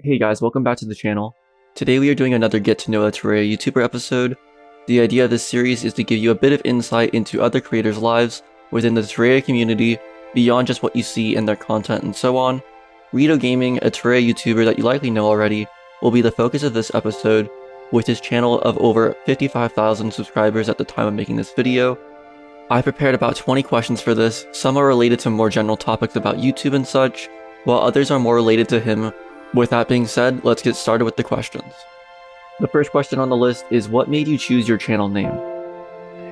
Hey guys, welcome back to the channel. Today we are doing another Get to Know a Terraria YouTuber episode. The idea of this series is to give you a bit of insight into other creators' lives within the Terraria community, beyond just what you see in their content and so on. Ritto Gaming, a Terraria YouTuber that you likely know already, will be the focus of this episode, with his channel of over 55,000 subscribers at the time of making this video. I prepared about 20 questions for this. Some are related to more general topics about YouTube and such, while others are more related to him. With that being said, let's get started with the questions. The first question on the list is, what made you choose your channel name?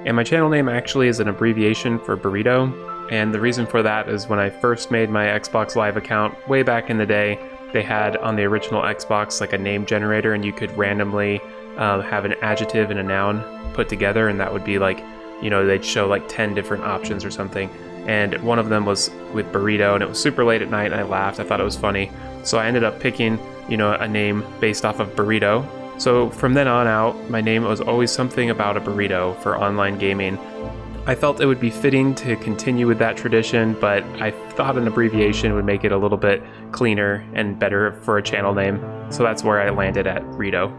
And my channel name actually is an abbreviation for burrito, and the reason for that is when I first made my Xbox Live account way back in the day, they had on the original Xbox like a name generator, and you could randomly have an adjective and a noun put together, and that would be like, you know, they'd show like 10 different options or something. And one of them was with burrito, and it was super late at night, and I laughed. I thought it was funny. So I ended up picking, you know, a name based off of burrito. So from then on out, my name was always something about a burrito for online gaming. I felt it would be fitting to continue with that tradition, but I thought an abbreviation would make it a little bit cleaner and better for a channel name. So that's where I landed at Ritto.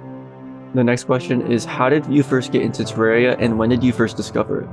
The next question is, how did you first get into Terraria, and when did you first discover it?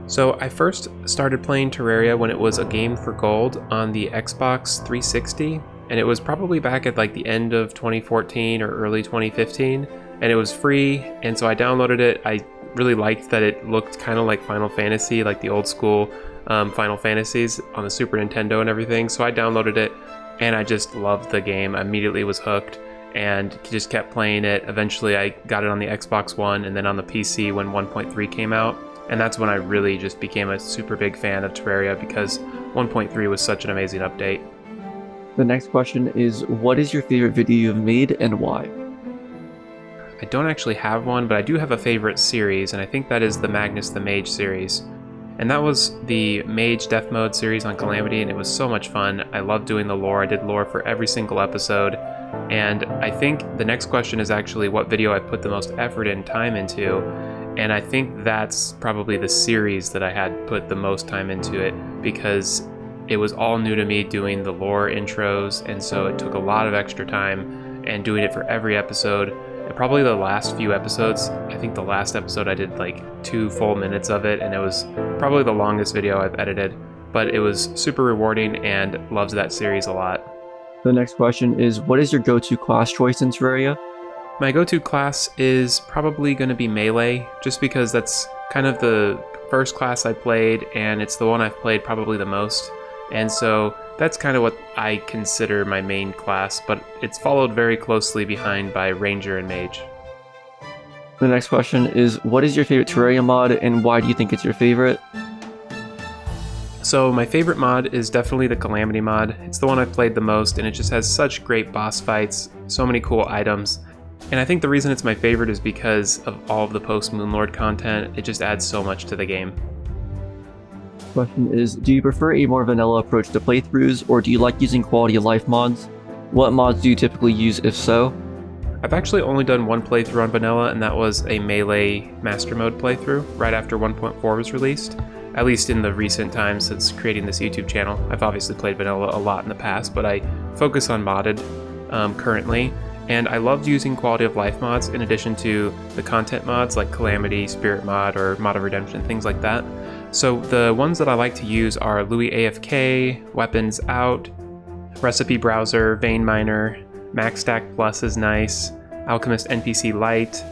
So I first started playing Terraria when it was a game for gold on the Xbox 360, and it was probably back at like the end of 2014 or early 2015, and it was free, and so I downloaded it. I really liked that it looked kind of like Final Fantasy, like the old school Final Fantasies on the Super Nintendo and everything, so I downloaded it, and I just loved the game. I immediately was hooked and just kept playing it. Eventually I got it on the Xbox One and then on the PC when 1.3 came out. And that's when I really just became a super big fan of Terraria, because 1.3 was such an amazing update. The next question is, what is your favorite video you've made and why? I don't actually have one, but I do have a favorite series, and I think that is the Magnus the Mage series. And that was the Mage Death Mode series on Calamity, and it was so much fun. I loved doing the lore. I did lore for every single episode. And I think the next question is actually what video I put the most effort and time into. And I think that's probably the series that I had put the most time into it, because it was all new to me doing the lore intros, and so it took a lot of extra time, and doing it for every episode. And probably the last few episodes, I think the last episode I did like 2 full minutes of it, and it was probably the longest video I've edited, but it was super rewarding and loved that series a lot. The next question is, what is your go-to class choice in Terraria? My go-to class is probably going to be Melee, just because that's kind of the first class I played, and it's the one I've played probably the most. And so that's kind of what I consider my main class, but it's followed very closely behind by Ranger and Mage. The next question is, what is your favorite Terraria mod, and why do you think it's your favorite? So my favorite mod is definitely the Calamity mod. It's the one I've played the most, and it just has such great boss fights, so many cool items. And I think the reason it's my favorite is because of all of the post-Moonlord content. It just adds so much to the game. Question is, do you prefer a more vanilla approach to playthroughs, or do you like using quality of life mods? What mods do you typically use, if so? I've actually only done one playthrough on vanilla, and that was a Melee Master Mode playthrough right after 1.4 was released. At least in the recent times since creating this YouTube channel. I've obviously played vanilla a lot in the past, but I focus on modded currently. And I loved using quality of life mods in addition to the content mods like Calamity, Spirit Mod, or Mod of Redemption, things like that. So the ones that I like to use are Louis AFK, Weapons Out, Recipe Browser, Vein Miner, Max Stack Plus is nice, Alchemist NPC Light,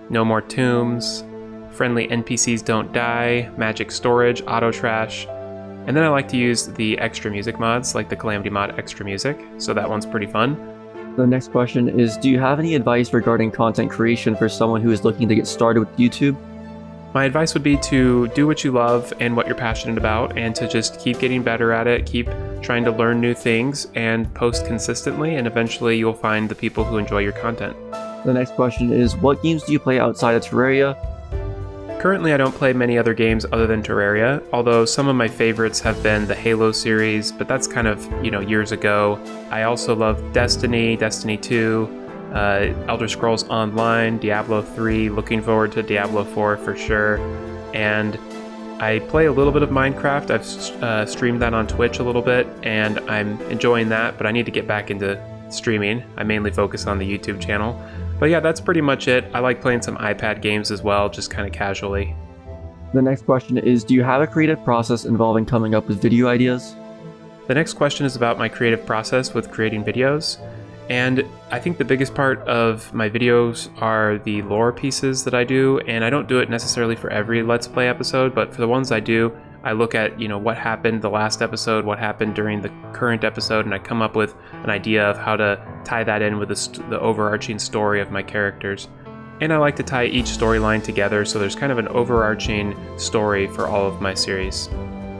No More Tombs, Friendly NPCs Don't Die, Magic Storage, Auto Trash, and then I like to use the extra music mods like the Calamity mod Extra Music, so that one's pretty fun. The next question is, do you have any advice regarding content creation for someone who is looking to get started with YouTube? My advice would be to do what you love and what you're passionate about, and to just keep getting better at it, keep trying to learn new things, and post consistently, and eventually you'll find the people who enjoy your content. The next question is, what games do you play outside of Terraria? Currently I don't play many other games other than Terraria, although some of my favorites have been the Halo series, but that's kind of, you know, years ago. I also love Destiny, Destiny 2, Elder Scrolls Online, Diablo 3, looking forward to Diablo 4 for sure, and I play a little bit of Minecraft. I've streamed that on Twitch a little bit, and I'm enjoying that, but I need to get back into streaming. I mainly focus on the YouTube channel. But yeah, that's pretty much it. I like playing some iPad games as well, just kind of casually. The next question is, do you have a creative process involving coming up with video ideas? The next question is about my creative process with creating videos. And I think the biggest part of my videos are the lore pieces that I do, and I don't do it necessarily for every Let's Play episode, but for the ones I do, I look at, what happened the last episode, what happened during the current episode, and I come up with an idea of how to tie that in with the overarching story of my characters. And I like to tie each storyline together, so there's kind of an overarching story for all of my series.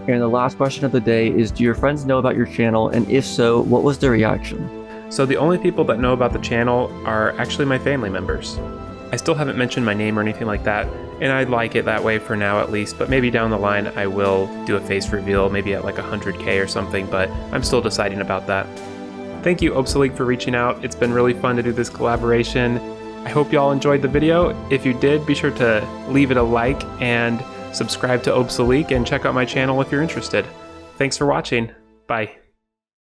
And the last question of the day is, do your friends know about your channel, and if so, what was their reaction? So the only people that know about the channel are actually my family members. I still haven't mentioned my name or anything like that, and I like it that way for now at least, but maybe down the line I will do a face reveal, maybe at like 100K or something, but I'm still deciding about that. Thank you, Obsolete, for reaching out. It's been really fun to do this collaboration. I hope y'all enjoyed the video. If you did, be sure to leave it a like and subscribe to Obsolete and check out my channel if you're interested. Thanks for watching. Bye.